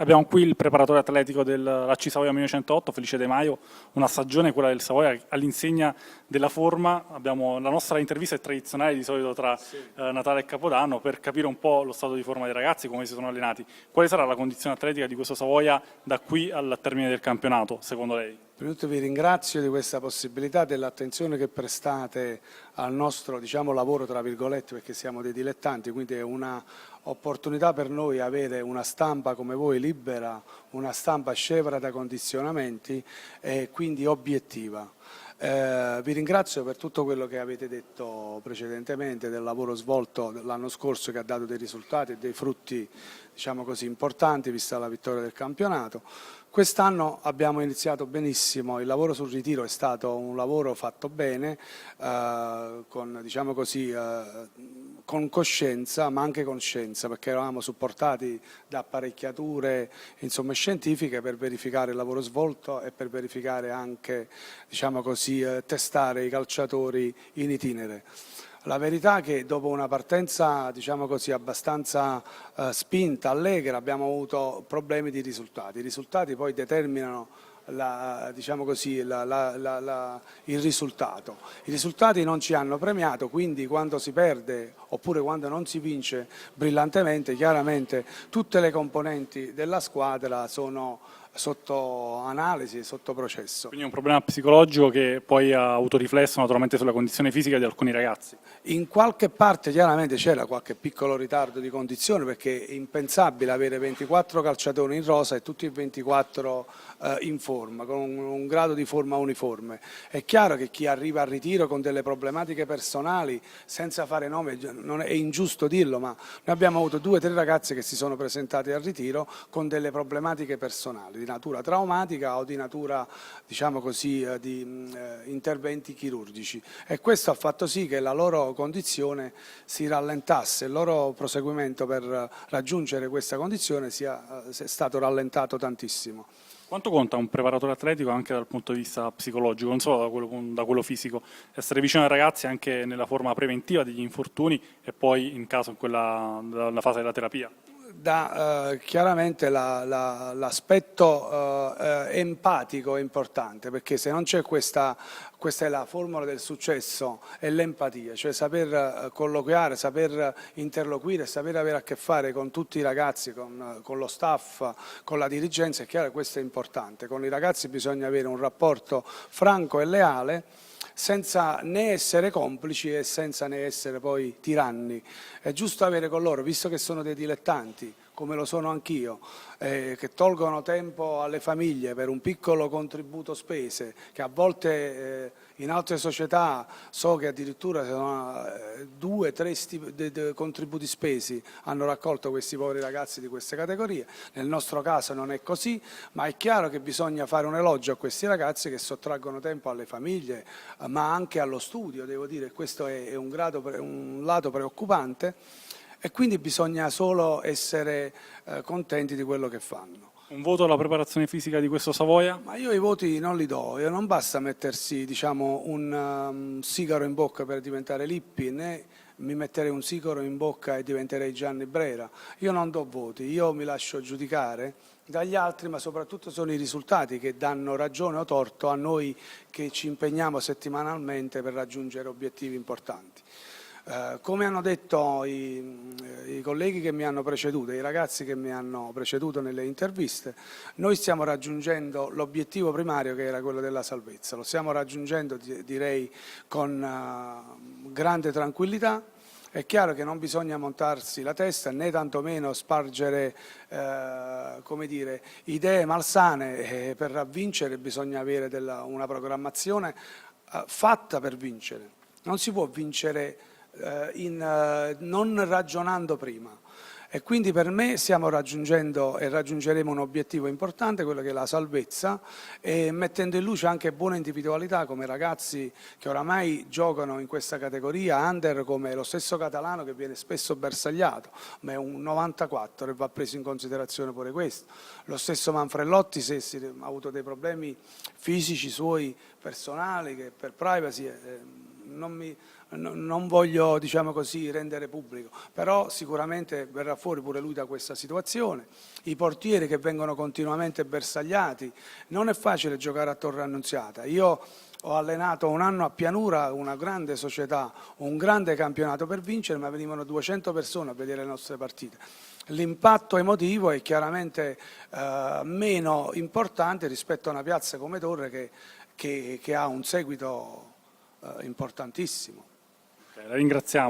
Abbiamo qui il preparatore atletico dell'AC Savoia 1908, Felice De Maio, una stagione, quella del Savoia, all'insegna della forma. La nostra intervista è tradizionale di solito tra Natale e Capodanno per capire un po' lo stato di forma dei ragazzi, come si sono allenati. Quale sarà la condizione atletica di questo Savoia da qui al termine del campionato, secondo lei? Prima di tutto vi ringrazio di questa possibilità, dell'attenzione che prestate al nostro lavoro, tra virgolette, perché siamo dei dilettanti, quindi è una opportunità per noi avere una stampa come voi libera, una stampa scevra da condizionamenti e quindi obiettiva. Vi ringrazio per tutto quello che avete detto precedentemente del lavoro svolto l'anno scorso, che ha dato dei risultati e dei frutti importanti vista la vittoria del campionato. Quest'anno abbiamo iniziato benissimo, il lavoro sul ritiro è stato un lavoro fatto bene, con coscienza ma anche con scienza, perché eravamo supportati da apparecchiature scientifiche per verificare il lavoro svolto e per verificare anche, testare i calciatori in itinere. La verità è che dopo una partenza abbastanza spinta, allegra, abbiamo avuto problemi di risultati. I risultati poi determinano il risultato. I risultati non ci hanno premiato, quindi quando si perde oppure quando non si vince brillantemente, chiaramente tutte le componenti della squadra sono sotto analisi e sotto processo. Quindi è un problema psicologico che poi ha avuto riflesso naturalmente sulla condizione fisica di alcuni ragazzi. In qualche parte chiaramente c'era qualche piccolo ritardo di condizione, perché è impensabile avere 24 calciatori in rosa e tutti e 24 in forma, con un grado di forma uniforme. È chiaro che chi arriva al ritiro con delle problematiche personali, senza fare nome, non è ingiusto dirlo, ma noi abbiamo avuto 2 o 3 ragazzi che si sono presentati al ritiro con delle problematiche personali, di natura traumatica o di natura, di interventi chirurgici, e questo ha fatto sì che la loro condizione si rallentasse, il loro proseguimento per raggiungere questa condizione sia stato rallentato tantissimo. Quanto conta un preparatore atletico anche dal punto di vista psicologico, non solo da quello fisico, essere vicino ai ragazzi anche nella forma preventiva degli infortuni e poi in caso della fase della terapia? Chiaramente l'aspetto empatico è importante, perché se non c'è questa è la formula del successo, è l'empatia, cioè saper colloquiare, saper interloquire, saper avere a che fare con tutti i ragazzi, con lo staff, con la dirigenza. È chiaro che questo è importante. Con i ragazzi bisogna avere un rapporto franco e leale, senza né essere complici e senza né essere poi tiranni. È giusto avere con loro, visto che sono dei dilettanti, come lo sono anch'io, che tolgono tempo alle famiglie per un piccolo contributo spese, che a volte in altre società so che addirittura 2 o 3 contributi spesi hanno raccolto questi poveri ragazzi di queste categorie. Nel nostro caso non è così, ma è chiaro che bisogna fare un elogio a questi ragazzi che sottraggono tempo alle famiglie, ma anche allo studio, devo dire, questo è un lato preoccupante. E quindi bisogna solo essere contenti di quello che fanno. Un voto alla preparazione fisica di questo Savoia? Ma io i voti non li do, non basta mettersi un sigaro in bocca per diventare Lippi, né mi metterei un sigaro in bocca e diventerei Gianni Brera. Io non do voti, io mi lascio giudicare dagli altri, ma soprattutto sono i risultati che danno ragione o torto a noi che ci impegniamo settimanalmente per raggiungere obiettivi importanti. Come hanno detto i colleghi che mi hanno preceduto, i ragazzi che mi hanno preceduto nelle interviste, noi stiamo raggiungendo l'obiettivo primario, che era quello della salvezza. Lo stiamo raggiungendo, direi, con grande tranquillità. È chiaro che non bisogna montarsi la testa né tantomeno spargere idee malsane. Per vincere bisogna avere una programmazione fatta per vincere. Non si può vincere non ragionando prima, e quindi per me stiamo raggiungendo e raggiungeremo un obiettivo importante, quello che è la salvezza, e mettendo in luce anche buone individualità come ragazzi che oramai giocano in questa categoria under, come lo stesso Catalano, che viene spesso bersagliato, ma è un 94 e va preso in considerazione pure questo. Lo stesso Manfredotti, se ha avuto dei problemi fisici suoi personali, che per privacy non non voglio, diciamo così, rendere pubblico, però sicuramente verrà fuori pure lui da questa situazione. I portieri che vengono continuamente bersagliati, non è facile giocare a Torre Annunziata. Io ho allenato un anno a Pianura, una grande società, un grande campionato per vincere, ma venivano 200 persone a vedere le nostre partite. L'impatto emotivo è chiaramente meno importante rispetto a una piazza come Torre che ha un seguito importantissimo. La ringraziamo.